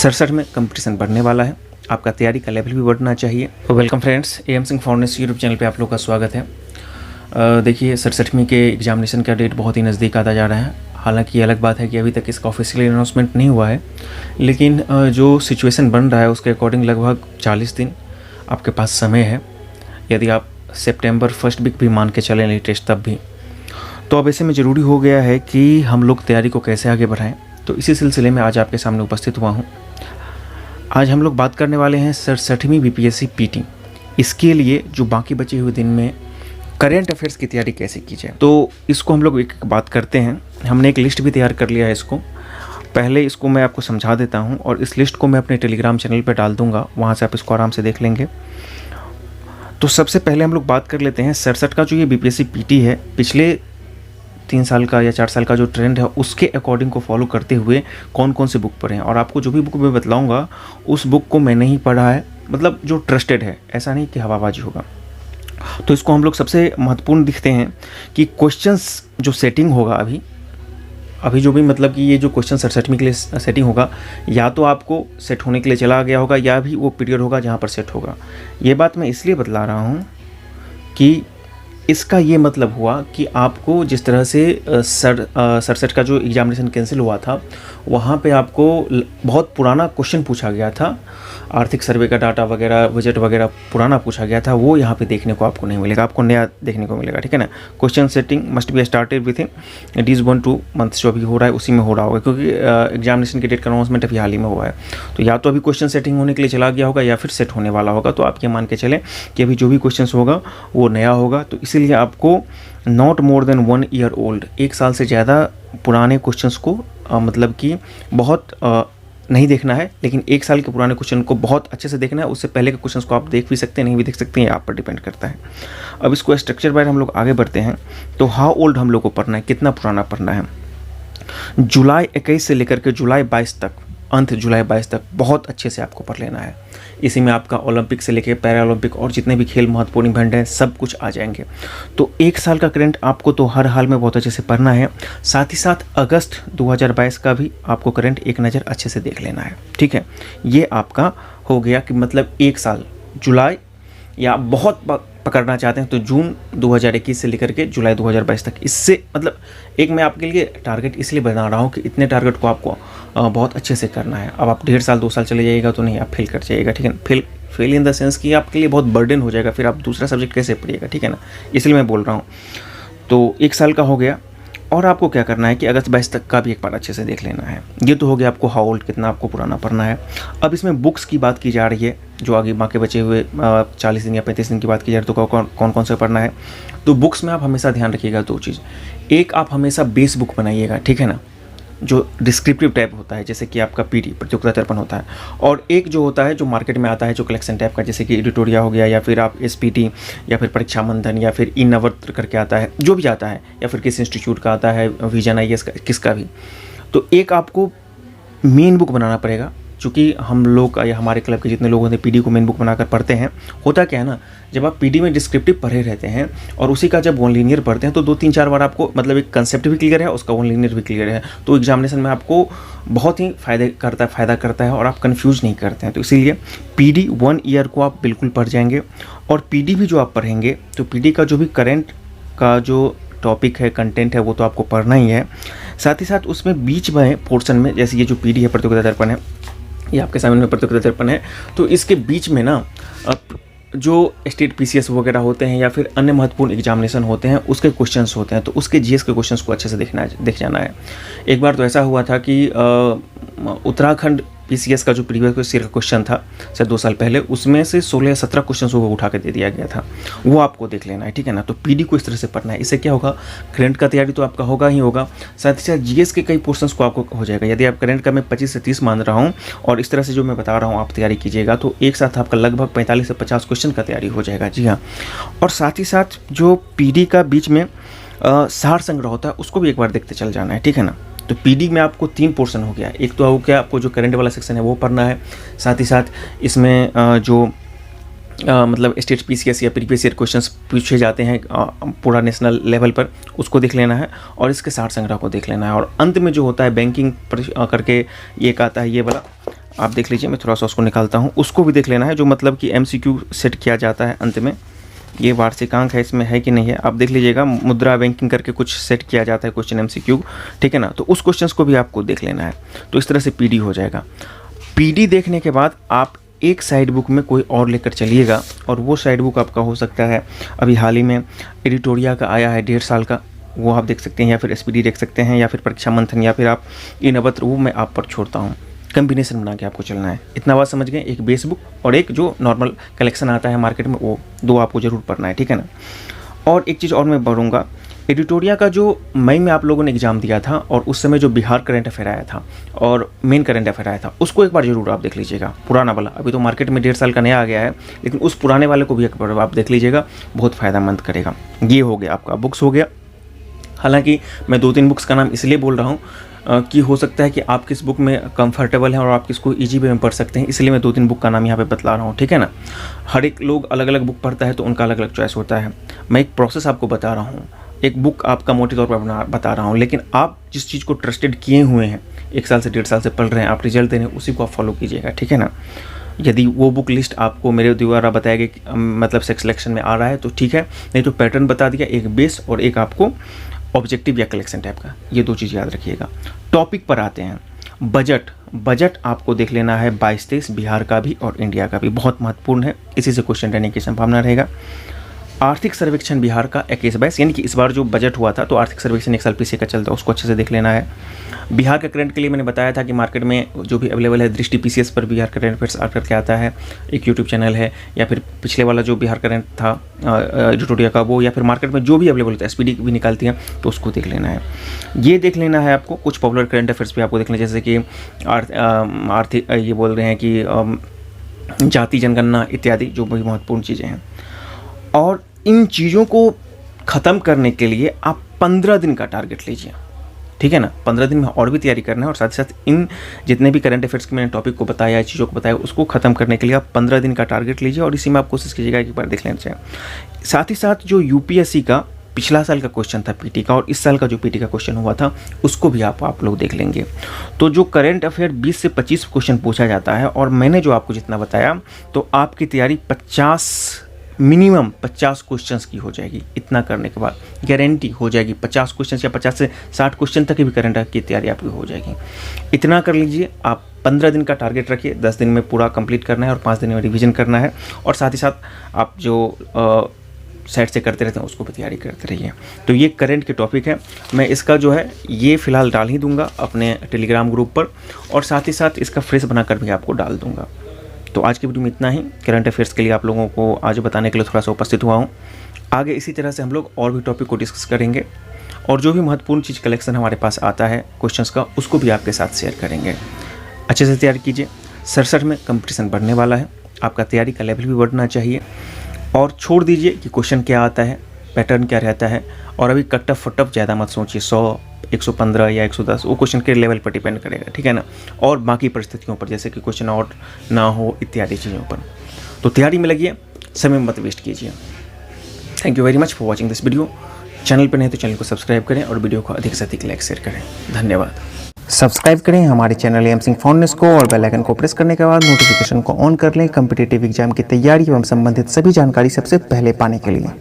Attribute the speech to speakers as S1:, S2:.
S1: 67 में कंपटीशन बढ़ने वाला है, आपका तैयारी का लेवल भी बढ़ना चाहिए। तो welcome friends, M Singh foundation YouTube channel पे आप लोग का स्वागत है। देखिए 67वीं के एग्जामिनेशन का डेट बहुत ही नज़दीक आता जा रहा है। हालांकि ये अलग बात है कि अभी तक इसका ऑफिशियली अनाउंसमेंट नहीं हुआ है, लेकिन जो सिचुएशन बन रहा है उसके अकॉर्डिंग लगभग 40 दिन आपके पास समय है। यदि आप सितंबर फर्स्ट वीक भी मान के चलें लेटेस्ट तब भी, तो अब ऐसे में ज़रूरी हो गया है कि हम लोग तैयारी को कैसे आगे बढ़ाएं। तो इसी सिलसिले में आज आपके सामने उपस्थित हुआ हूं। आज हम लोग बात करने वाले हैं 67वीं बीपीएससी पीटी। इसके लिए जो बाकी बचे हुए दिन में करेंट अफेयर्स की तैयारी कैसे की जाए, तो इसको हम लोग एक एक बात करते हैं। हमने एक लिस्ट भी तैयार कर लिया है। इसको पहले इसको मैं आपको समझा देता हूं और इस लिस्ट को मैं अपने टेलीग्राम चैनल पर डाल दूंगा, वहाँ से आप इसको आराम से देख लेंगे। तो सबसे पहले हम लोग बात कर लेते हैं 67 का जो ये बीपीएससी पीटी है, पिछले 3 साल का या 4 साल का जो ट्रेंड है उसके अकॉर्डिंग को फॉलो करते हुए कौन कौन से बुक पढ़े हैं। और आपको जो भी बुक मैं बतलाऊंगा उस बुक को मैंने ही पढ़ा है, मतलब जो ट्रस्टेड है, ऐसा नहीं कि हवाबाजी होगा। तो इसको हम लोग सबसे महत्वपूर्ण दिखते हैं कि क्वेश्चंस जो सेटिंग होगा अभी जो भी, मतलब कि ये जो क्वेश्चन 67वीं के लिए सेटिंग होगा, या तो आपको सेट होने के लिए चला गया होगा या भी वो पीरियड होगा जहाँ पर सेट होगा। ये बात मैं इसलिए बतला रहा हूँ कि इसका ये मतलब हुआ कि आपको जिस तरह से 67 का जो एग्जामिनेशन कैंसिल हुआ था, वहाँ पे आपको बहुत पुराना क्वेश्चन पूछा गया था, आर्थिक सर्वे का डाटा वगैरह, बजट वगैरह पुराना पूछा गया था, वो यहाँ पे देखने को आपको नहीं मिलेगा, आपको नया देखने को मिलेगा। ठीक है ना। Question setting must be started with in these 1-2 months जो अभी हो रहा है उसी में हो रहा होगा, क्योंकि एग्जामिनेशन के डेट का अनाउंसमेंट अभी हाल ही में हुआ है। तो या तो अभी क्वेश्चन सेटिंग होने के लिए चला गया होगा या फिर सेट होने वाला होगा। तो आप ये मान के चलें कि अभी जो भी क्वेश्चन होगा वो नया होगा। तो इसीलिए आपको not more than 1 year old, 1 साल से ज़्यादा पुराने क्वेश्चंस को मतलब कि बहुत नहीं देखना है, लेकिन 1 साल के पुराने क्वेश्चन को बहुत अच्छे से देखना है। उससे पहले के क्वेश्चंस को आप देख भी सकते हैं, नहीं भी देख सकते हैं, आप पर डिपेंड करता है। अब इसको स्ट्रक्चर वाइज हम लोग आगे बढ़ते हैं। तो हाउ ओल्ड हम लोग को पढ़ना है, कितना पुराना पढ़ना है। जुलाई 21 से लेकर के जुलाई 22 तक, अंत जुलाई 22 तक बहुत अच्छे से आपको पढ़ लेना है। इसी में आपका ओलंपिक से लेकर पैरा ओलंपिक और जितने भी खेल महत्वपूर्ण इवेंट हैं सब कुछ आ जाएंगे। तो 1 साल का करंट आपको तो हर हाल में बहुत अच्छे से पढ़ना है। साथ ही साथ अगस्त 2022 का भी आपको करंट एक नज़र अच्छे से देख लेना है। ठीक है, ये आपका हो गया कि मतलब 1 साल, जुलाई, या बहुत पकड़ना चाहते हैं तो जून 2021 से लेकर के जुलाई 2022 तक। इससे मतलब एक मैं आपके लिए टारगेट इसलिए बना रहा हूँ कि इतने टारगेट को आपको बहुत अच्छे से करना है। अब आप 1.5 साल 2 साल चले जाइएगा तो नहीं, आप फेल कर जाइएगा। ठीक है, फेल इन द सेंस कि आपके लिए बहुत बर्डन हो जाएगा, फिर आप दूसरा सब्जेक्ट कैसे पढ़िएगा। ठीक है ना, इसलिए मैं बोल रहा हूँ। तो 1 साल का हो गया। और आपको क्या करना है कि अगस्त 22 तक का भी एक बार अच्छे से देख लेना है। ये तो हो गया आपको हाउ ओल्ड, कितना आपको पुराना पढ़ना है। अब इसमें बुक्स की बात की जा रही है, जो आगे बाकी बचे हुए 40 दिन या 35 दिन की बात की जा रही है, तो कौन कौन से पढ़ना है। तो बुक्स में आप हमेशा ध्यान रखिएगा 2 चीज़। एक, आप हमेशा बेस बुक बनाइएगा, ठीक है ना, जो डिस्क्रिप्टिव टाइप होता है, जैसे कि आपका पीडी प्रतियोगिता दर्पण होता है, और एक जो होता है जो मार्केट में आता है जो कलेक्शन टाइप का, जैसे कि एडिटोरिया हो गया, या फिर आप एसपीटी, या फिर परीक्षा मंथन, या फिर ई नवत्र करके आता है, जो भी आता है, या फिर किस इंस्टीट्यूट का आता है, विजन आईएएस का, किसका भी। तो एक आपको मेन बुक बनाना पड़ेगा, चूँकि हम लोग या हमारे क्लब के जितने लोग होते हैं पीडी को मेन बुक बनाकर पढ़ते हैं। होता क्या है ना, जब आप पीडी में डिस्क्रिप्टिव पढ़े रहते हैं और उसी का जब वन लीनियर पढ़ते हैं तो 2-3-4 बार आपको मतलब एक कंसेप्ट भी क्लियर है, उसका वन लीनियर भी क्लियर है, तो एग्जामिनेशन में आपको बहुत ही फ़ायदा करता है और आप कन्फ्यूज नहीं करते हैं। तो इसीलिए पीडी 1 ईयर को आप बिल्कुल पढ़ जाएंगे। और पीडी भी जो आप पढ़ेंगे तो पीडी का जो भी करेंट का जो टॉपिक है, कंटेंट है, वो तो आपको पढ़ना ही है। साथ ही साथ उसमें बीच में पोर्शन में, जैसे ये जो पीडी है प्रतियोगिता दर्पण है, ये आपके सामने में प्रतियोगिता दर्पण है, तो इसके बीच में ना जो स्टेट पीसीएस वगैरह होते हैं या फिर अन्य महत्वपूर्ण एग्जामिनेशन होते हैं उसके क्वेश्चंस होते हैं, तो उसके जीएस के क्वेश्चंस को अच्छे से देख जाना है। एक बार तो ऐसा हुआ था कि उत्तराखंड पीसीएस का जो प्रीवियस ईयर का क्वेश्चन था शायद 2 साल पहले, उसमें से 16 या 17 क्वेश्चन को उठा के दे दिया गया था, वो आपको देख लेना है। ठीक है ना। तो पीडी को इस तरह से पढ़ना है। इससे क्या होगा, करंट का तैयारी तो आपका होगा ही होगा, साथ ही साथ जीएस के कई पोर्शंस को आपको हो जाएगा। यदि आप करंट का मैं 25 से 30 मान रहा हूँ और इस तरह से जो मैं बता रहा हूँ आप तैयारी कीजिएगा, तो एक साथ आपका लगभग 45 से 50 क्वेश्चन का तैयारी हो जाएगा। जी हाँ। और साथ ही साथ जो पीडी का बीच में सार संग्रह होता है उसको भी एक बार देखते चल जाना है। ठीक है ना। तो पीडी में आपको 3 पोर्शन हो गया। एक तो हो गया आपको जो करंट वाला सेक्शन है वो पढ़ना है, साथ ही साथ इसमें जो मतलब स्टेट पीसीएस या प्रीवियस ईयर क्वेश्चंस पूछे जाते हैं पूरा नेशनल लेवल पर, उसको देख लेना है और इसके सार संग्रह को देख लेना है। और अंत में जो होता है बैंकिंग करके एक आता है ये वाला, आप देख लीजिए, मैं थोड़ा सा उसको निकालता हूँ, उसको भी देख लेना है, जो मतलब कि MCQ सेट किया जाता है अंत में। ये वार्षिकांक है, इसमें है कि नहीं है आप देख लीजिएगा। मुद्रा बैंकिंग करके कुछ सेट किया जाता है क्वेश्चन MCQ, ठीक है ना। तो उस क्वेश्चन को भी आपको देख लेना है। तो इस तरह से PD हो जाएगा। PD देखने के बाद आप एक साइड बुक में कोई और लेकर चलिएगा, और वो साइड बुक आपका हो सकता है अभी हाल ही में एडिटोरिया का आया है 1.5 साल का, वो आप देख सकते हैं, या फिर SPD देख सकते हैं, या फिर परीक्षा मंथन, या फिर आप इनवत्र, वो मैं आप पर छोड़ता हूँ। कम्बिनेशन बना के आपको चलना है। इतना बात समझ गए, एक बेस बुक और एक जो नॉर्मल कलेक्शन आता है मार्केट में, वो 2 आपको ज़रूर पढ़ना है, ठीक है ना। और एक चीज़ और मैं बढ़ूँगा, एडिटोरिया का जो मई में आप लोगों ने एग्ज़ाम दिया था, और उस समय जो बिहार करंट अफेयर आया था और मेन करंट अफेयर आया था, उसको एक बार ज़रूर आप देख लीजिएगा, पुराना वाला। अभी तो मार्केट में 1.5 साल का नया आ गया है, लेकिन उस पुराने वाले को भी एक बार आप देख लीजिएगा, बहुत फ़ायदेमंद करेगा। ये हो गया आपका बुक्स हो गया। हालांकि मैं 2-3 बुक्स का नाम इसलिए बोल रहा हूँ कि हो सकता है कि आप किस बुक में कंफर्टेबल हैं और आप किसको ईजी वे में पढ़ सकते हैं, इसलिए मैं 2-3 बुक का नाम यहाँ पे बतला रहा हूँ, ठीक है ना। हर एक लोग अलग अलग बुक पढ़ता है, तो उनका अलग अलग चॉइस होता है। मैं एक प्रोसेस आपको बता रहा हूँ, एक बुक आपका मोटे तौर पर बता रहा हूँ, लेकिन आप जिस चीज़ को ट्रस्टेड किए हुए हैं, 1 साल से 1.5 साल से पढ़ रहे हैं, आप रिजल्ट दे रहे हैं, उसी को आप फॉलो कीजिएगा, ठीक है ना। यदि वो बुक लिस्ट आपको मेरे द्वारा बताया गया मतलब सिलेक्शन में आ रहा है तो ठीक है, नहीं तो पैटर्न बता दिया, एक बेस और एक आपको ऑब्जेक्टिव या कलेक्शन टाइप का, ये 2 चीज़ याद रखिएगा। टॉपिक पर आते हैं, बजट आपको देख लेना है 22-23, बिहार का भी और इंडिया का भी, बहुत महत्वपूर्ण है, इसी से क्वेश्चन रहने की संभावना रहेगा। आर्थिक सर्वेक्षण बिहार का 21-22, यानी कि इस बार जो बजट हुआ था, तो आर्थिक सर्वेक्षण 1 साल पीछे का चलता है, उसको अच्छे से देख लेना है। बिहार का करंट के लिए मैंने बताया था कि मार्केट में जो भी अवेलेबल है, दृष्टि PCS पर बिहार करंट अफेयर्स आ करके आता है, एक यूट्यूब चैनल है, या फिर पिछले वाला जो बिहार करंट था एडिटोरिया का वो, या फिर मार्केट में जो भी अवेलेबल होता है, SPD भी निकालती है, तो उसको देख लेना है। ये देख लेना है आपको, कुछ पॉपुलर करंट अफेयर्स भी आपको देखना, जैसे कि आर्थिक ये बोल रहे हैं कि जाति जनगणना इत्यादि, जो भी महत्वपूर्ण चीज़ें हैं। और इन चीज़ों को ख़त्म करने के लिए आप 15 दिन का टारगेट लीजिए, ठीक है ना। 15 दिन में और भी तैयारी करना है, और साथ ही साथ इन जितने भी करंट अफेयर्स के मैंने टॉपिक को बताया, चीज़ों को बताया, उसको ख़त्म करने के लिए आप 15 दिन का टारगेट लीजिए, और इसी में आप कोशिश कीजिएगा एक बार देख लेना चाहिए। साथ ही साथ जो UPSC का पिछला साल का क्वेश्चन था PT का, और इस साल का जो PT का क्वेश्चन हुआ था, उसको भी आप लोग देख लेंगे। तो जो करंट अफेयर 20 से 25 क्वेश्चन पूछा जाता है, और मैंने जो आपको जितना बताया, तो आपकी तैयारी मिनिमम 50 क्वेश्चंस की हो जाएगी। इतना करने के बाद गारंटी हो जाएगी 50 क्वेश्चंस या 50 से 60 क्वेश्चन तक की भी करंट की तैयारी आपकी हो जाएगी। इतना कर लीजिए। आप 15 दिन का टारगेट रखिए, 10 दिन में पूरा कंप्लीट करना है और 5 दिन में रिवीजन करना है, और साथ ही साथ आप जो साइड से करते रहते हैं उसको भी तैयारी करते रहिए। तो ये करंट के टॉपिक है। मैं इसका जो है ये फ़िलहाल डाल ही दूंगा अपने टेलीग्राम ग्रुप पर, और साथ ही साथ इसका फ्रेश बनाकर भी आपको डाल दूंगा। तो आज की वीडियो में इतना ही। करंट अफेयर्स के लिए आप लोगों को आज बताने के लिए थोड़ा सा उपस्थित हुआ हूँ। आगे इसी तरह से हम लोग और भी टॉपिक को डिस्कस करेंगे, और जो भी महत्वपूर्ण चीज़ कलेक्शन हमारे पास आता है क्वेश्चंस का, उसको भी आपके साथ शेयर करेंगे। अच्छे से तैयारी कीजिए। 67 में कंपटीशन बढ़ने वाला है, आपका तैयारी का लेवल भी बढ़ना चाहिए, और छोड़ दीजिए कि क्वेश्चन क्या आता है, पैटर्न क्या रहता है, और अभी कट फटअप ज़्यादा मत सोचिए। 100, 115 या 110 वो क्वेश्चन के लेवल पर डिपेंड करेगा, ठीक है ना, और बाकी परिस्थितियों पर, जैसे कि क्वेश्चन आउट ना हो इत्यादि चीज़ों पर। तो तैयारी में लगिए, समय मत वेस्ट कीजिए। Thank you very much for watching this video. Channel पर नहीं तो चैनल को सब्सक्राइब करें, और वीडियो को अधिक से अधिक लाइक शेयर करें। धन्यवाद। सब्सक्राइब करें हमारे चैनल एम सिंह फाउंडेशन को, और बेल आइकन को प्रेस करने के बाद नोटिफिकेशन को ऑन कर लें कॉम्पिटिटिव एग्जाम की तैयारी एवं संबंधित सभी जानकारी सबसे पहले पाने के लिए।